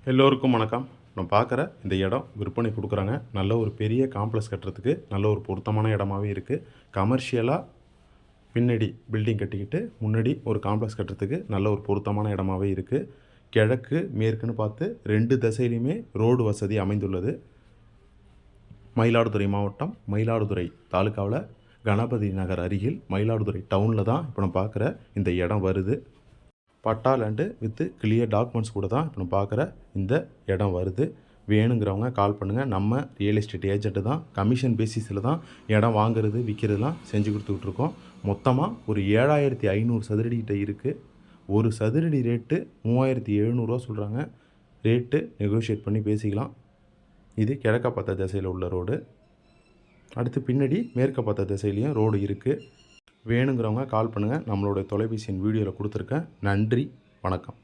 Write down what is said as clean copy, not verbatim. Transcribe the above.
எல்லோருக்கும் வணக்கம். நம்ம பார்க்குற இந்த இடம் விற்பனை கொடுக்குறாங்க. நல்ல ஒரு பெரிய காம்ப்ளெக்ஸ் கட்டுறதுக்கு நல்ல ஒரு பொருத்தமான இடமாவே இருக்குது. கமர்ஷியலாக பின்னாடி பில்டிங் கட்டிக்கிட்டு முன்னாடி ஒரு காம்ப்ளெக்ஸ் கட்டுறதுக்கு நல்ல ஒரு பொருத்தமான இடமாவே இருக்குது. கிழக்கு மேற்குன்னு பார்த்து 2 திசையிலையுமே ரோடு வசதி அமைந்துள்ளது. மயிலாடுதுறை மாவட்டம் மயிலாடுதுறை தாலுக்காவில் கணபதி நகர் அருகில் மயிலாடுதுறை டவுனில் தான் இப்போ நம்ம பார்க்குற இந்த இடம் வருது. பட்டா லேண்டு வித்து கிளியர் டாக்குமெண்ட்ஸ் கூட தான் இப்போ நம்ம பார்க்குற இந்த இடம் வருது. வேணுங்கிறவங்க கால் பண்ணுங்கள். நம்ம ரியல் எஸ்டேட் ஏஜென்ட்டு தான். கமிஷன் பேசிஸில் தான் இடம் வாங்குறது விற்கிறதுலாம் செஞ்சு கொடுத்துட்ருக்கோம். மொத்தமாக ஒரு 7500 சதுரடிகிட்ட இருக்குது. ஒரு சதுரடி ரேட்டு 3700 சொல்கிறாங்க. ரேட்டு நெகோஷியேட் பண்ணி பேசிக்கலாம். இது கிழக்க பார்த்த திசையில் உள்ள ரோடு. அடுத்து பின்னாடி மேற்க பார்த்த திசையிலையும் ரோடு இருக்குது. வேணுங்கிறவங்க கால் பண்ணுங்கள். நம்மளோட தொலைபேசி எண் வீடியோவில் கொடுத்துருக்கேன். நன்றி, வணக்கம்.